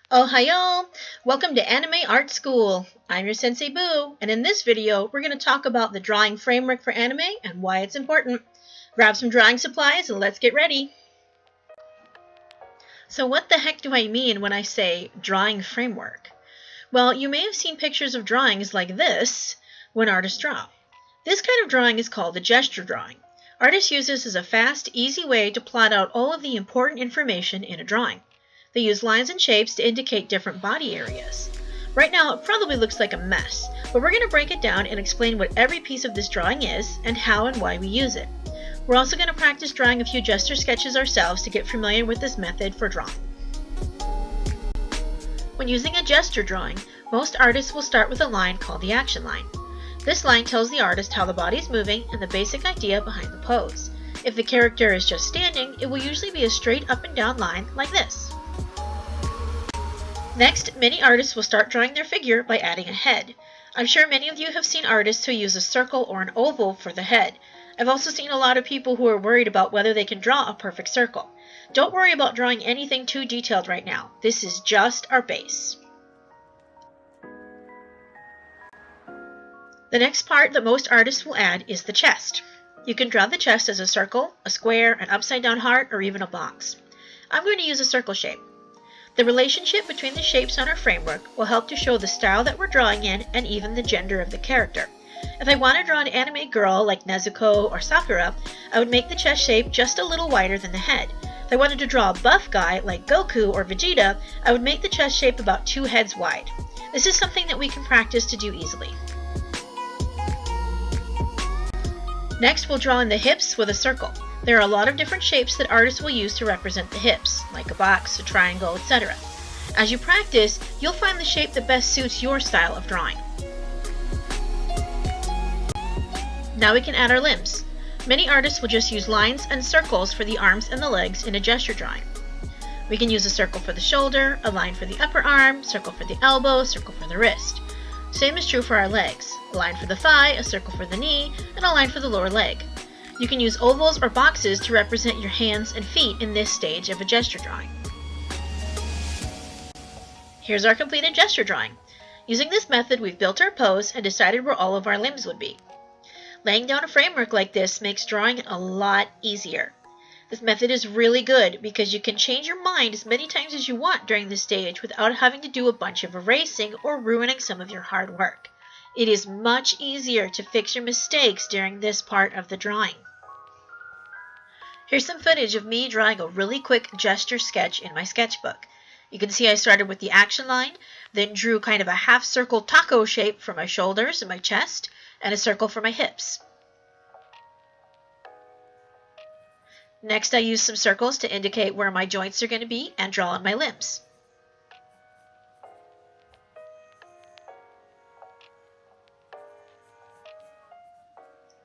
Ohio! Welcome to Anime Art School. I'm your Sensei Boo, and in this video, we're going to talk about the drawing framework for anime and why it's important. Grab some drawing supplies and let's get ready. So what the heck do I mean when I say drawing framework? Well, you may have seen pictures of drawings like this when artists draw. This kind of drawing is called a gesture drawing. Artists use this as a fast, easy way to plot out all of the important information in a drawing. They use lines and shapes to indicate different body areas. Right now, it probably looks like a mess, but we're going to break it down and explain what every piece of this drawing is and how and why we use it. We're also going to practice drawing a few gesture sketches ourselves to get familiar with this method for drawing. When using a gesture drawing, most artists will start with a line called the action line. This line tells the artist how the body is moving and the basic idea behind the pose. If the character is just standing, it will usually be a straight up and down line like this. Next, many artists will start drawing their figure by adding a head. I'm sure many of you have seen artists who use a circle or an oval for the head. I've also seen a lot of people who are worried about whether they can draw a perfect circle. Don't worry about drawing anything too detailed right now. This is just our base. The next part that most artists will add is the chest. You can draw the chest as a circle, a square, an upside down heart, or even a box. I'm going to use a circle shape. The relationship between the shapes on our framework will help to show the style that we're drawing in and even the gender of the character. If I want to draw an anime girl like Nezuko or Sakura, I would make the chest shape just a little wider than the head. If I wanted to draw a buff guy like Goku or Vegeta, I would make the chest shape about 2 heads wide. This is something that we can practice to do easily. Next, we'll draw in the hips with a circle. There are a lot of different shapes that artists will use to represent the hips, like a box, a triangle, etc. As you practice, you'll find the shape that best suits your style of drawing. Now we can add our limbs. Many artists will just use lines and circles for the arms and the legs in a gesture drawing. We can use a circle for the shoulder, a line for the upper arm, circle for the elbow, circle for the wrist. Same is true for our legs. A line for the thigh, a circle for the knee, and a line for the lower leg. You can use ovals or boxes to represent your hands and feet in this stage of a gesture drawing. Here's our completed gesture drawing. Using this method, we've built our pose and decided where all of our limbs would be. Laying down a framework like this makes drawing a lot easier. This method is really good because you can change your mind as many times as you want during this stage without having to do a bunch of erasing or ruining some of your hard work. It is much easier to fix your mistakes during this part of the drawing. Here's some footage of me drawing a really quick gesture sketch in my sketchbook. You can see I started with the action line, then drew kind of a half-circle taco shape for my shoulders and my chest, and a circle for my hips. Next, I used some circles to indicate where my joints are going to be and draw on my limbs.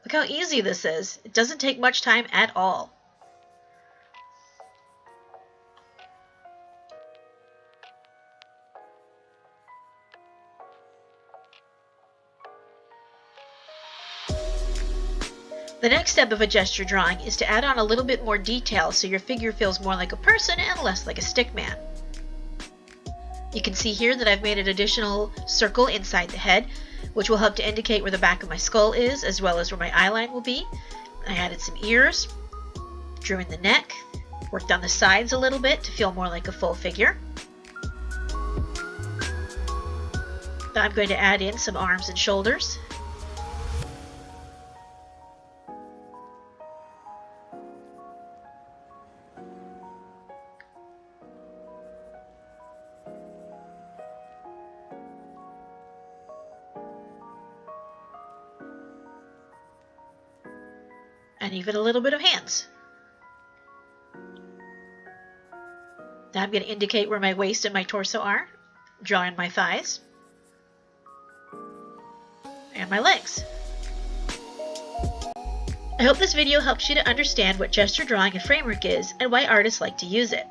Look how easy this is. It doesn't take much time at all. The next step of a gesture drawing is to add on a little bit more detail so your figure feels more like a person and less like a stick man. You can see here that I've made an additional circle inside the head, which will help to indicate where the back of my skull is, as well as where my eyeline will be. I added some ears, drew in the neck, worked on the sides a little bit to feel more like a full figure. Now I'm going to add in some arms and shoulders. And even a little bit of hands. Now I'm going to indicate where my waist and my torso are, draw in my thighs, and my legs. I hope this video helps you to understand what gesture drawing and framework is and why artists like to use it.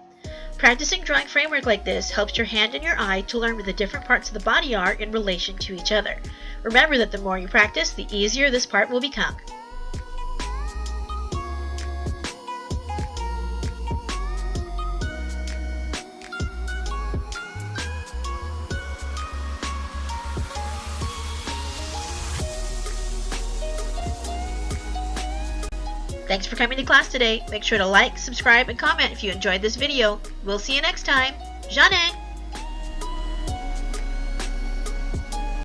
Practicing drawing framework like this helps your hand and your eye to learn where the different parts of the body are in relation to each other. Remember that the more you practice, the easier this part will become. Thanks for coming to class today. Make sure to like, subscribe, and comment if you enjoyed this video. We'll see you next time. Jeanne!